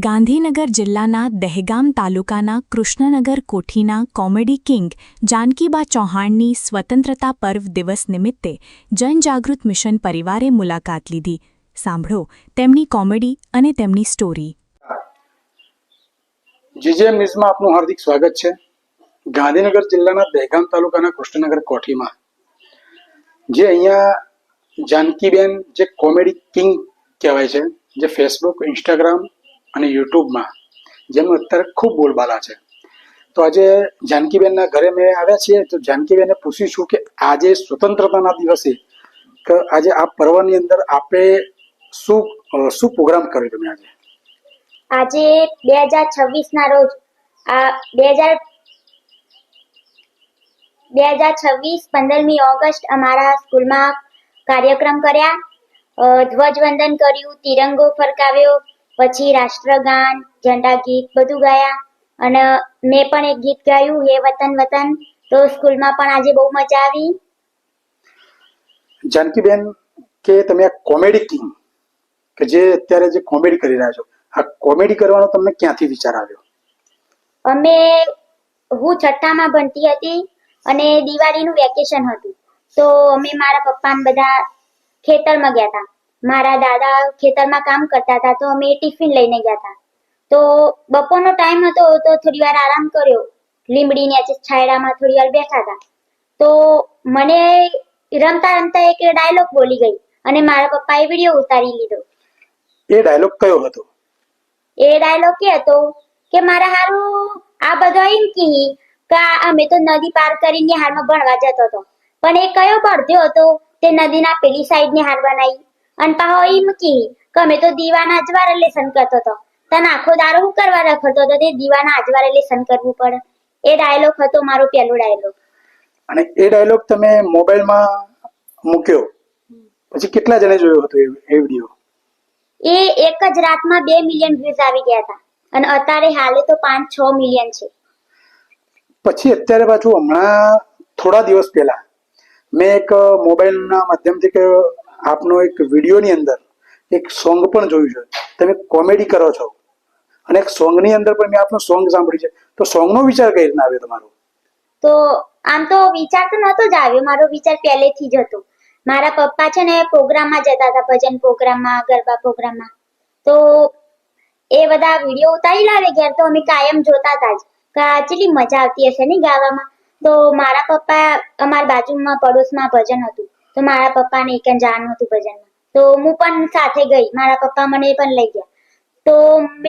ગાંધીનગર જિલ્લાના દહેગામ તાલુકાના Krishnanagar કોઠીના comedy king જાનકીબા ચૌહાણની સ્વતંત્રતા પર્વ દિવસ નિમિત્તે જનજાગૃત મિશન પરિવારે મુલાકાત લીધી. સાંભળો તેમની કોમેડી અને તેમની સ્ટોરી. જીજે ન્યૂઝમાં આપનું હાર્દિક સ્વાગત છે. ગાંધીનગર જિલ્લાના દહેગામ તાલુકાના કૃષ્ણનગર કોઠીમાં જે અહીંયા જાનકીબેન જે કોમેડી કિંગ કહેવાય છે, જે ફેસબુક, ઇન્સ્ટાગ્રામ અને યુટ્યુબમાં જેમનું અત્યારે ખૂબ બોલબાલા છે. તો આજે જાનકીબેનના ઘરે મેં આવ્યા છીએ. તો જાનકીબેને પૂછીશું કે આજે સ્વતંત્રતાના દિવસે કે આજે આ પર્વની અંદર આપણે શું પ્રોગ્રામ કર્યો તમે આજે 2026 ના રોજ 2026 15મી ઓગસ્ટ અમારા સ્કૂલમાં કાર્યક્રમ કર્યા. ધ્વજવંદન કર્યું, તિરંગો ફરકાવ્યો, પછી રાષ્ટ્રગાન, ઝંડા ગીત બધું ગાયા અને મેં પણ એક ગીત ગાયું, હે વતન વતન. તો સ્કૂલમાં પણ આજે બહુ મજા આવી. જાનકીબેન કે તમે આ કોમેડી કિંગ કે જે અત્યારે જે કોમેડી કરી રહ્યા છો, આ કોમેડી કરવાનો તમને ક્યાંથી વિચાર આવ્યો? હું છઠ્ઠામાં ભણતી હતી અને દિવાળીનું વેકેશન હતું. તો અમે મારા પપ્પા ને બધા ખેતરમાં ગયા હતા. મારા દાદા ખેતરમાં કામ કરતા હતા, તો અમે ટિફિન લઈને ગયા હતા. તો બપોરનો ટાઈમ હતો, તો થોડી વાર આરામ કર્યો. લીમડી નીચે છાયડામાં થોડી વાર બેઠા હતા. તો મને રમતા રમતા એક ડાયલોગ બોલી ગઈ અને મારા પપ્પાએ વિડીયો ઉતારી લીધો. એ ડાયલોગ કયો હતો? એ ડાયલોગ કે હતો કે મારા હારું આ બધો એમ કી કે અમે તો નદી પાર કરીને હારમાં ભણવા જતો હતો, પણ એ કયો બળદ્યો હતો તે નદીના પેલી સાઈડ ની હાર બનાવી અને પાહો એમ કી કે અમે તો દીવાના અજવાળે લેસન કરતો હતો. તને આખો દારો હું કરવા રખડતો હતો, તે દીવાના અજવાળે લેસન કરવું પડે. એ ડાયલોગ હતો મારો પહેલો ડાયલોગ. અને એ ડાયલોગ તમે મોબાઈલમાં મૂક્યો પછી કેટલા જણે જોયો હતો એ વિડીયો? એ એક જ રાતમાં 2 મિલિયન વ્યૂઝ આવી ગયા હતા અને અત્યારે હાલે તો 5-6 મિલિયન છે. પછી અત્યારે પાછું હમણાં થોડા દિવસ પહેલા મેં એક મોબાઈલના માધ્યમથી કે આપનો એક વિડીયોની અંદર એક સોંગ પણ જોયું છે. તમે કોમેડી કરો છો અને એક સોંગની અંદર પણ મેં આપનું સોંગ સાંભળ્યું છે. તો સોંગનો વિચાર કઈ રીતના આવ્યો તમારો? તો આમ તો વિચાર તો નતો જ આવ્યો, મારો વિચાર પહેલેથી જ હતો. મારા પપ્પા છે ને પ્રોગ્રામમાં જતા હતા, ભજન પ્રોગ્રામમાં, ગરબા પ્રોગ્રામમાં. તો એ બધા વિડીયો ઉતારી લાવે ઘેર, તો અમે કાયમ જોતા હતા જ કે કેટલી મજા આવતી હશે ને ગાવામાં. તો મારા પપ્પા, અમારા બાજુમાં પડોશમાં ભજન હતું, તો મારા પપ્પાને એક જાણવું હતું ભજનમાં. તો હું પણ સાથે ગઈ, મારા પપ્પા મને પણ લઈ ગયા. તો